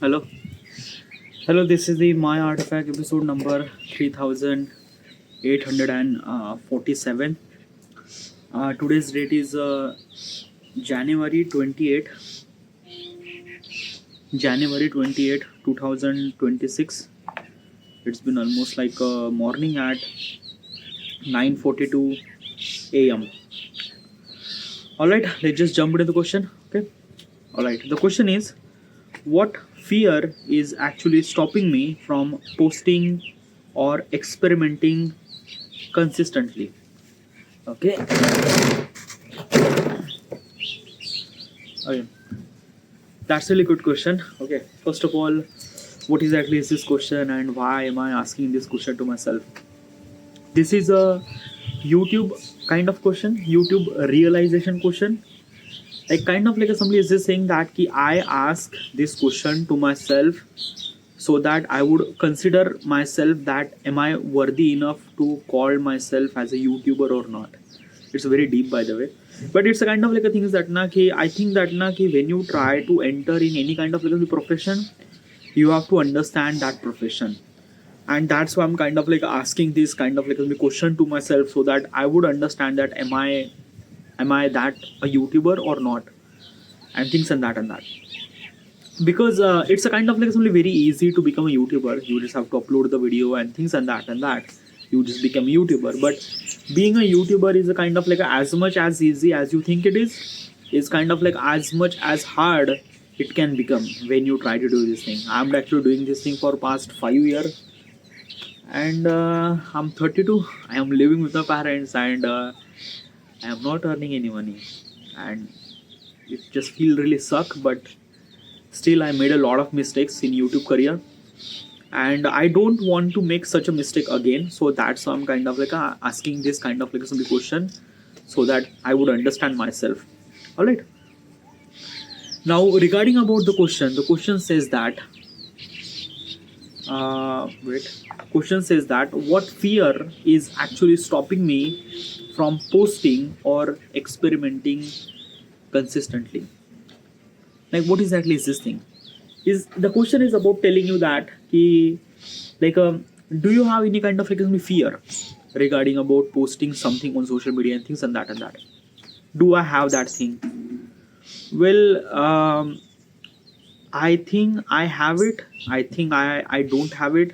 Hello. Hello, this is the My Artifact episode number 3847. Today's date is January 28, January 28, 2026. It's been almost like morning at 9:42 a.m. Alright, let's just jump into the question. Okay. Alright, the question is, what fear is actually stopping me from posting or experimenting consistently? Okay. Okay, that's a really good question. Okay, first of all, what exactly is this question and why am I asking this question to myself? This is a YouTube kind of question, YouTube realization question. Like kind of like somebody is just saying that ki I ask this question to myself so that I would consider myself that am I worthy enough to call myself as a YouTuber or not. It's very deep, by the way, but it's a kind of like a thing is that na ki I think that na ki when you try to enter in any kind of like a profession, you have to understand that profession, and that's why I'm kind of like asking this kind of like a question to myself so that I would understand that am I that a YouTuber or not, and things and that because it's a kind of like it's only very easy to become a YouTuber. You just have to upload the video and things and that you just become a YouTuber. But being a YouTuber is a kind of like as much as easy as you think it is kind of like as much as hard it can become when you try to do this thing. I'm actually doing this thing for past 5 years, and I'm 32. I am living with my parents, and I am not earning any money, and it just feel really suck. But still, I made a lot of mistakes in YouTube career, and I don't want to make such a mistake again. So that's why I'm kind of like asking this kind of like some question so that I would understand myself. All right. Now, regarding about the question says that wait. Question says that what fear is actually stopping me from posting or experimenting consistently? Like, what exactly is this thing? Is the question is about telling you that ki, like do you have any kind of like any fear regarding about posting something on social media and things and that? Do I have that thing? Well, I think I have it. I think I don't have it.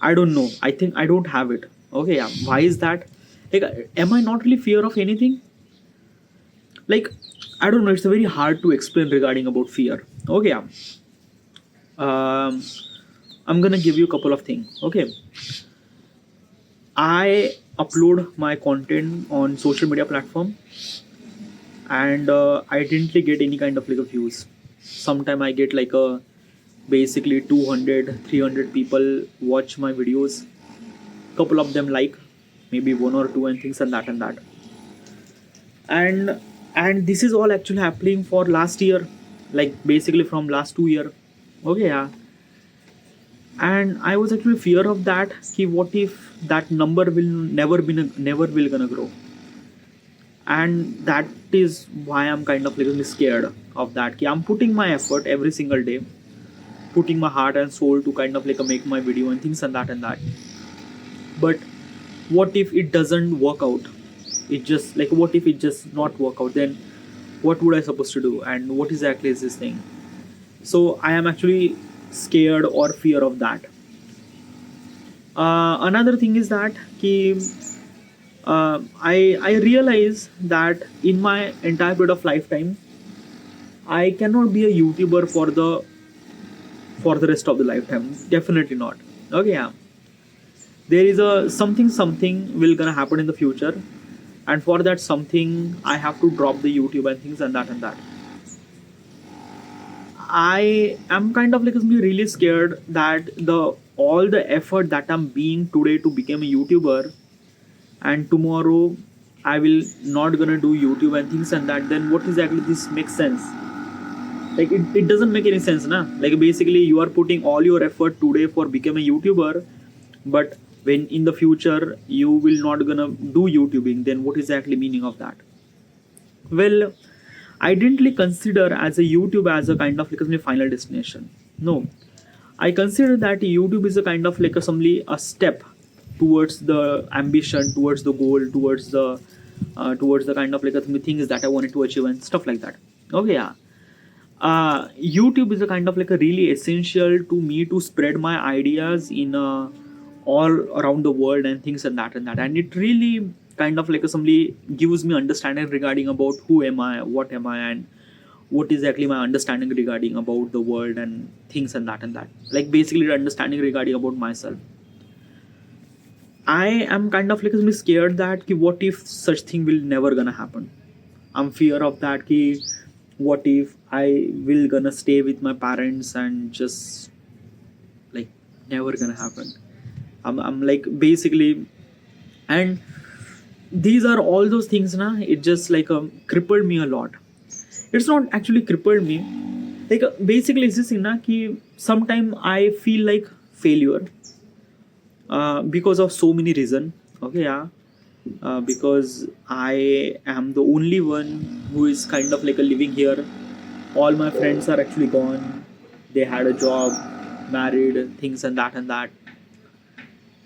I don't know. I think I don't have it. Okay, yeah. Why is that? Like, am I not really fear of anything? Like, I don't know. It's very hard to explain regarding about fear. Okay, yeah. Um, I'm gonna give you a couple of things. Okay, I upload my content on social media platform, and I didn't get any kind of like a views. Sometime I get like a basically 200, 300 people watch my videos. Couple of them like, maybe one or two and things and that. And this is all actually happening for last year, like basically from last 2 year. Okay, yeah. And I was actually fear of that. Ki what if that number will never will gonna grow? And that is why I'm kind of little scared of that. Ki I'm putting my effort every single day, putting my heart and soul to kind of like make my video and things and that. But what if it doesn't work out? It just like what if it just not work out? Then what would I supposed to do? And what exactly is this thing? So I am actually scared or fear of that. Another thing is that ki, I realize that in my entire period of lifetime, I cannot be a YouTuber for the rest of the lifetime. Definitely not. Okay, yeah. There is a something will gonna happen in the future, and for that something I have to drop the YouTube and things and that and that. I am kind of like really scared that the all the effort that I'm being today to become a YouTuber, and tomorrow I will not gonna do YouTube and things and that. Then what exactly this makes sense? Like it doesn't make any sense, na? Like basically you are putting all your effort today for becoming a YouTuber, but when in the future you will not gonna do YouTubing, then what exactly meaning of that? Well, I didn't like consider as a YouTube as a kind of like a final destination. No, I consider that YouTube is a kind of like a simply a step towards the ambition, towards the goal, towards the kind of like a things that I wanted to achieve and stuff like that. Okay, yeah. YouTube is a kind of like a really essential to me to spread my ideas in all around the world and things and that, and it really kind of like a simply gives me understanding regarding about who am I, what am I, and what is exactly my understanding regarding about the world and things and that, like basically the understanding regarding about myself. I am kind of like scared that ki, what if such thing will never gonna happen. I'm fear of that ki, what if I will gonna stay with my parents and just like never gonna happen. I'm like basically, and these are all those things na, it just like crippled me a lot. It's not actually crippled me, like basically it's just na ki sometime I feel like failure because of so many reason. Okay, yeah. Because I am the only one who is kind of like a living here. All my friends are actually gone. They had a job, married, things and that,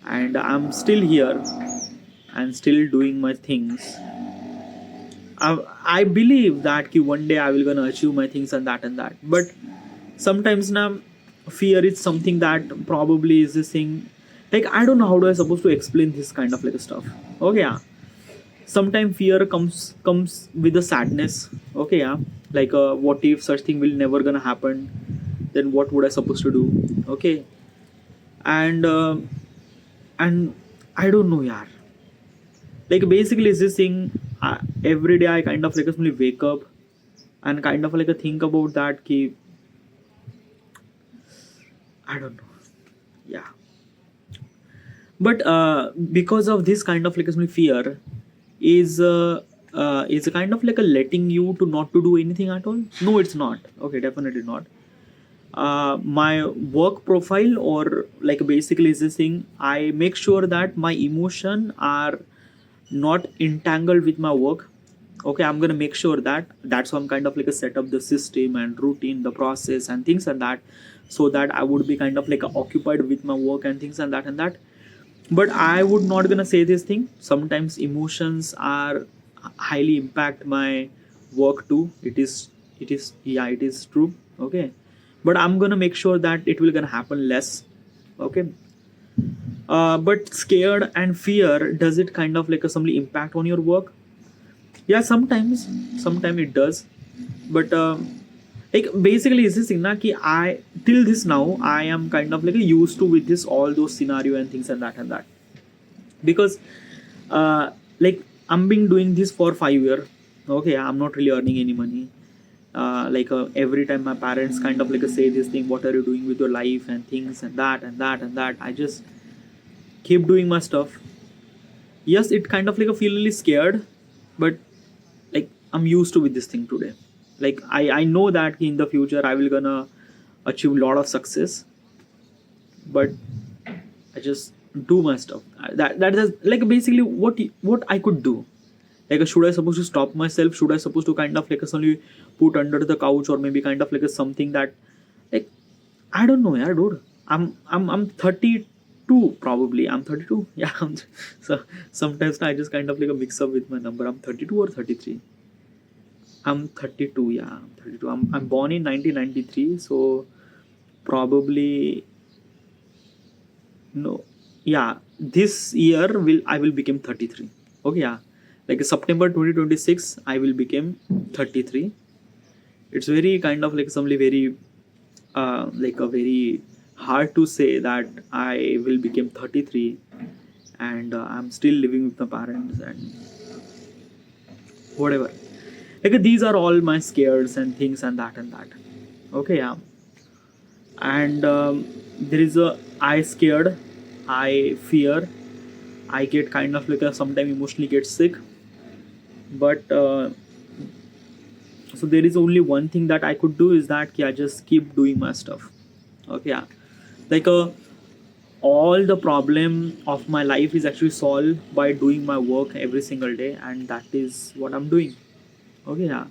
and I'm still here and still doing my things. I believe that ki one day I will gonna achieve my things and that. But sometimes now fear is something that probably is this thing. Like I don't know how do I supposed to explain this kind of like stuff. Okay, yeah. Sometimes fear comes with a sadness. Okay, yeah. Like what if such thing will never gonna happen? Then what would I supposed to do? Okay, and and I don't know, yeah. Like basically it's this thing. Every day I kind of like simply wake up and kind of like a think about that ki I don't know, yeah. But because of this kind of like a fear is a kind of like a letting you to not to do anything at all. No, it's not. Okay, definitely not. My work profile or like basically is this thing, I make sure that my emotion are not entangled with my work. Okay, I'm gonna make sure that that's why I'm kind of like a set up the system and routine, the process and things and that, so that I would be kind of like occupied with my work and things and that. But I would not gonna say this thing. Sometimes emotions are highly impact my work too. It is yeah, it is true. Okay, but I'm gonna make sure that it will gonna happen less. Okay, but scared and fear, does it kind of like a some impact on your work? Yeah, sometimes it does. But like basically is this thing na ki I till this now I am kind of like used to with this all those scenario and things and that, because like I'm been doing this for 5 years. Okay, I'm not really earning any money. Like every time my parents kind of like say this thing, what are you doing with your life and things and that and that and that, I just keep doing my stuff. Yes, it kind of like a feel really scared, but like I'm used to with this thing today. Like I know that in the future I will gonna achieve a lot of success, but I just do my stuff. That is like basically what I could do. Like should I supposed to stop myself? Should I supposed to kind of like suddenly put under the couch, or maybe kind of like a something that like I don't know, yeah, dude. I'm 32 probably. I'm 32. Yeah. So sometimes I just kind of like a mix up with my number. I'm 32 or 33. I'm 32. Yeah, I'm 32. I'm born in 1993. So probably no. Yeah, this year I will become 33. Okay, yeah. Like September 2026, I will become 33. It's very kind of like something very like a very hard to say that I will become 33 and I'm still living with my parents and whatever. Like these are all my scares and things and that and that. Okay, yeah. And there is a I scared, I fear, I get kind of like a sometimes emotionally get sick. But so there is only one thing that I could do is that yeah, just keep doing my stuff. Okay, yeah. Like all the problem of my life is actually solved by doing my work every single day, and that is what I'm doing. Okay, yeah.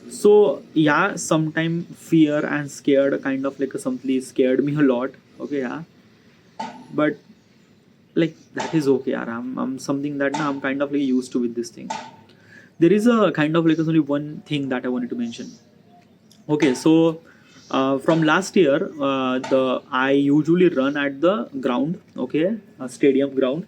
So yeah, sometime fear and scared kind of like something scared me a lot. Okay, yeah, but like that is okay. Yeah, I'm something that now I'm kind of like used to with this thing. There is a kind of like only one thing that I wanted to mention. Okay, so from last year, the I usually run at the ground, okay, a stadium ground,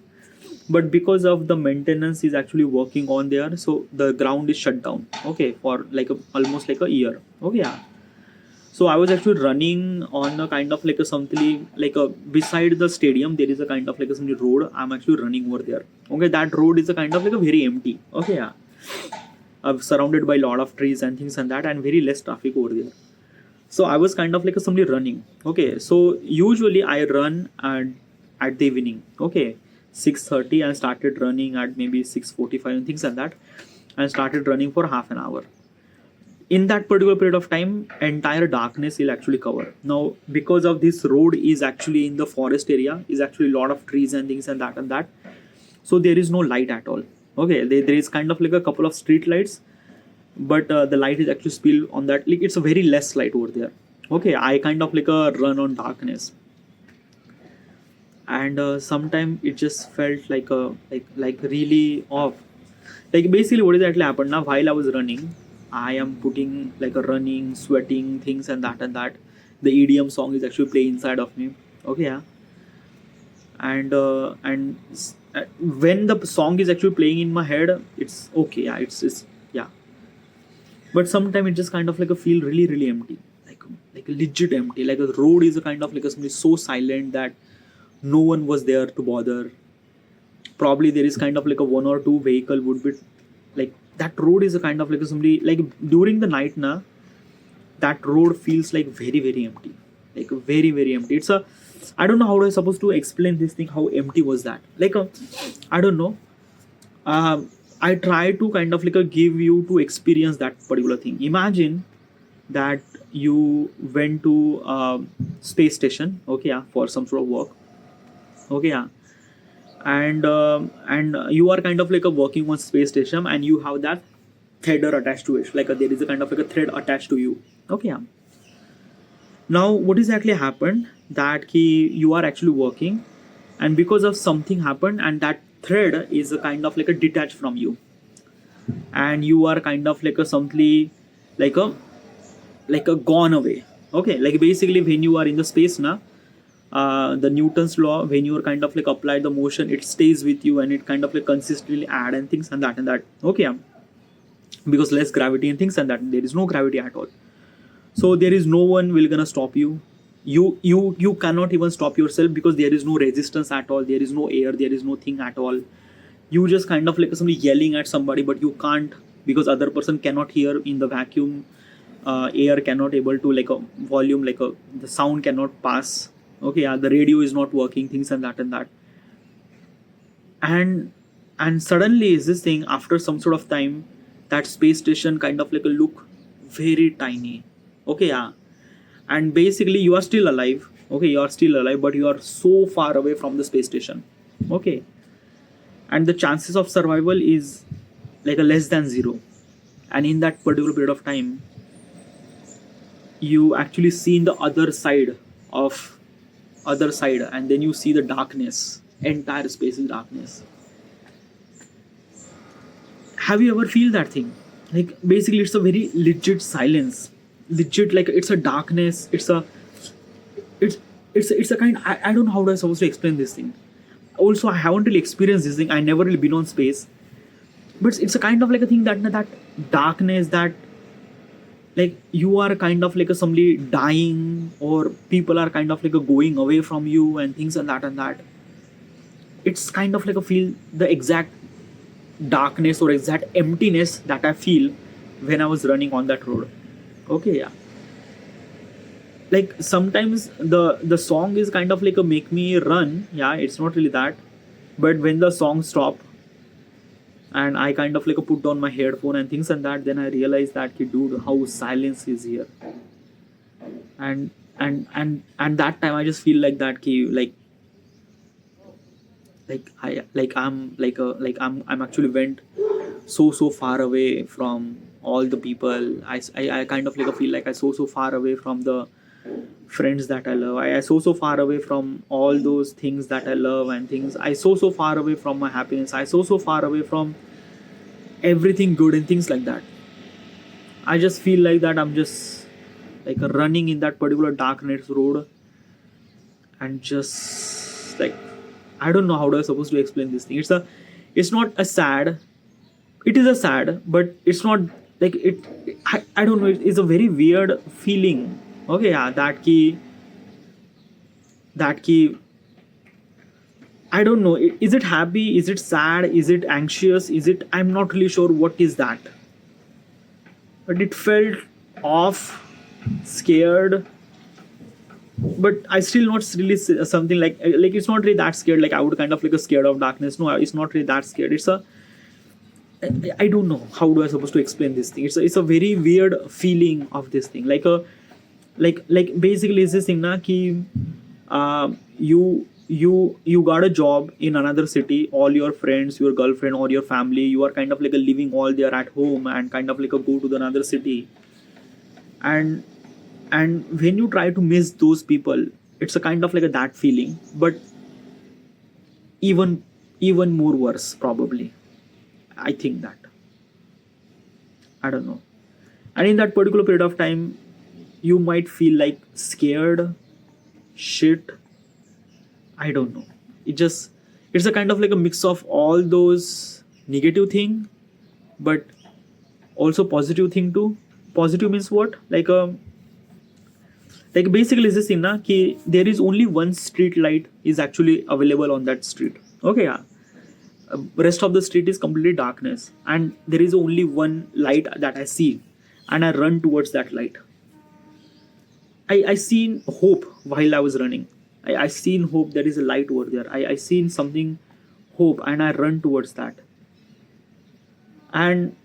but because of the maintenance is actually working on there, so the ground is shut down, okay, for like almost like a year, okay, yeah. So I was actually running on a kind of like a something like a beside the stadium. There is a kind of like a something road. I'm actually running over there. Okay, that road is a kind of like a very empty. Okay, yeah. I'm surrounded by a lot of trees and things and that, and very less traffic over there. So I was kind of like somebody running. Okay, so usually I run at the evening. Okay, 6:30. I started running at maybe 6:45 and things like that. I started running for half an hour. In that particular period of time, entire darkness will actually cover. Now, because of this road is actually in the forest area, is actually a lot of trees and things and that. So there is no light at all. Okay, there is kind of like a couple of street lights, but the light is actually spilled on that, like it's a very less light over there. Okay, I kind of like a run on darkness, and sometimes it just felt like a like really off. Like basically what exactly happened now, while I was running, I am putting like a running sweating things and that the EDM song is actually playing inside of me. Okay, yeah. And when the song is actually playing in my head, it's okay, yeah, it's yeah. But sometimes it just kind of like a feel really really empty, like legit empty, like a road is a kind of like a something so silent that no one was there to bother. Probably there is kind of like a one or two vehicle would be, like that road is a kind of like a somebody like during the night na, that road feels like very very empty, like very very empty. It's a, I don't know how I supposed to explain this thing, how empty was that, like I don't know. I try to kind of like give you to experience that particular thing. Imagine that you went to space station, okay, yeah, for some sort of work, okay, yeah, and you are kind of like a working on space station, and you have that threader attached to it, like there is a kind of like a thread attached to you, okay, yeah. Now what is actually happened that you are actually working, and because of something happened, and that thread is a kind of like a detached from you, and you are kind of like a something like a gone away. Okay, like basically when you are in the space now, the Newton's law, when you are kind of like apply the motion, it stays with you and it kind of like consistently add and things and that, okay, yeah. Because less gravity and things and that, there is no gravity at all. So there is no one will gonna stop you. You cannot even stop yourself, because there is no resistance at all, there is no air, there is no thing at all. You just kind of like somebody yelling at somebody, but you can't, because other person cannot hear in the vacuum. Air cannot able to like a volume, like a the sound cannot pass. Okay, yeah, the radio is not working, things and that. And and suddenly is this thing, after some sort of time, that space station kind of like a look very tiny. Okay, yeah. And basically you are still alive. Okay, you are still alive, but you are so far away from the space station. Okay, and the chances of survival is like a less than zero. And in that particular period of time, you actually see in the other side, and then you see the darkness, entire space is darkness. Have you ever feel that thing? Like basically it's a very legit silence, legit, like it's a darkness, it's it's a kind, I don't know how I'm supposed to explain this thing. Also, I haven't really experienced this thing, I never really been on space, but it's a kind of like a thing that darkness, that like you are kind of like a somebody dying, or people are kind of like a going away from you and things and that. It's kind of like a feel the exact darkness or exact emptiness that I feel when I was running on that road. Okay, yeah. Like sometimes the song is kind of like a make me run. Yeah, it's not really that. But when the song stop, and I kind of like put on my headphone and things and that, then I realize that dude, how silence is here. And that time I just feel like that I'm actually went so far away from all the people. I kind of like feel like I so far away from the friends that I love. I so far away from all those things that I love and things. I so far away from my happiness. I so far away from everything good and things like that. I just feel like that I'm just like running in that particular darkness road, and just like I don't know how do I supposed to explain this thing. It's not a sad. It is a sad, but it's not like it. I don't know. It's a very weird feeling. Okay, yeah, that key. I don't know. Is it happy? Is it sad? Is it anxious? Is it? I'm not really sure what is that. But it felt off, scared. But I still not really something like it's not really that scared. Like I would kind of like a scared of darkness. No, it's not really that scared. It's a I don't know how do I supposed to explain this thing. It's a very weird feeling of this thing. Like basically it's this thing na ki you got a job in another city, all your friends, your girlfriend or your family, you are kind of like a living all there at home and kind of like a go to the another city, and when you try to miss those people, it's a kind of like a that feeling, but even more worse probably. I think that I don't know. And in that particular period of time you might feel like scared, shit, I don't know. It's a kind of like a mix of all those negative thing, but also positive thing too. Positive means what? Like basically it's this thing na ki there is only one street light is actually available on that street. Okay, yeah. Rest of the street is completely darkness, and there is only one light that I see, and I run towards that light. I seen hope while I was running. I seen hope. There is a light over there. I seen something hope, and I run towards that. And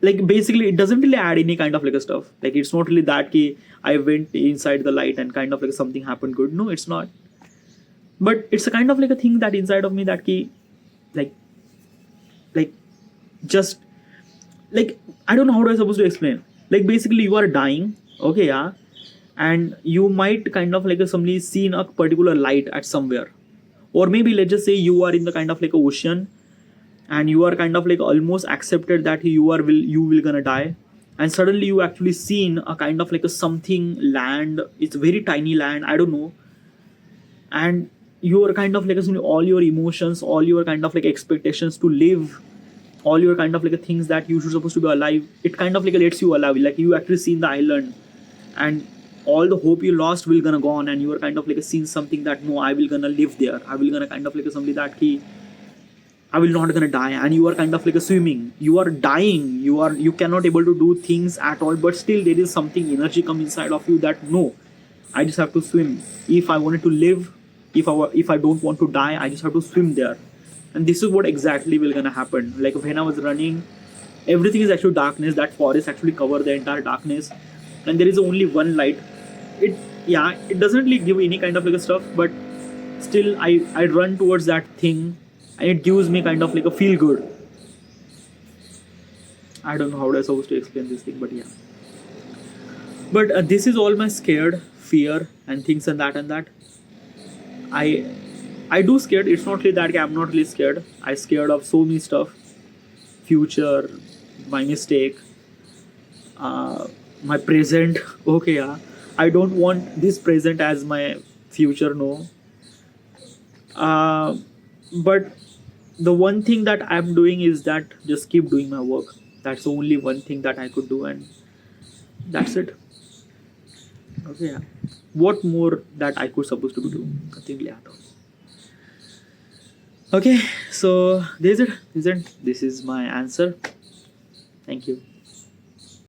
like basically, it doesn't really add any kind of like a stuff. Like it's not really that key. I went inside the light and kind of like something happened good. No, it's not. But it's a kind of like a thing that inside of me that key, like, like, just like I don't know how do I supposed to explain. Like basically, you are dying. Okay, yeah, and you might kind of like somebody seen a particular light at somewhere, or maybe let's just say you are in the kind of like a ocean, and you are kind of like almost accepted that you will gonna die, and suddenly you actually seen a kind of like a something land. It's very tiny land, I don't know, and you are kind of like all your emotions, all your kind of like expectations to live, all your kind of like things that you should supposed to be alive, it kind of like lets you alive. Like you actually seen the island, and all the hope you lost will gonna go on, and you are kind of like seeing something that no, I will gonna live there, I will gonna kind of like somebody that key I will not gonna die, and you are kind of like swimming, you are dying, you cannot able to do things at all, but still there is something energy come inside of you that no, I just have to swim. If I wanted to live, if I don't want to die, I just have to swim there. And this is what exactly will gonna happen. Like when I was running, everything is actually darkness. That forest actually cover the entire darkness, and there is only one light. It doesn't really give any kind of like a stuff, but still I run towards that thing, and it gives me kind of like a feel good. I don't know how I supposed to explain this thing, but yeah. But this is all my scared, fear, and things and that. I do scared. It's not really that I'm not really scared. I scared of so many stuff. Future, my mistake, my present. Okay, yeah. I don't want this present as my future. No. But the one thing that I'm doing is that just keep doing my work. That's the only one thing that I could do, and that's it. Okay, yeah. What more that I could supposed to do? Nothing really at all. Okay, so this is it. This is my answer. Thank you.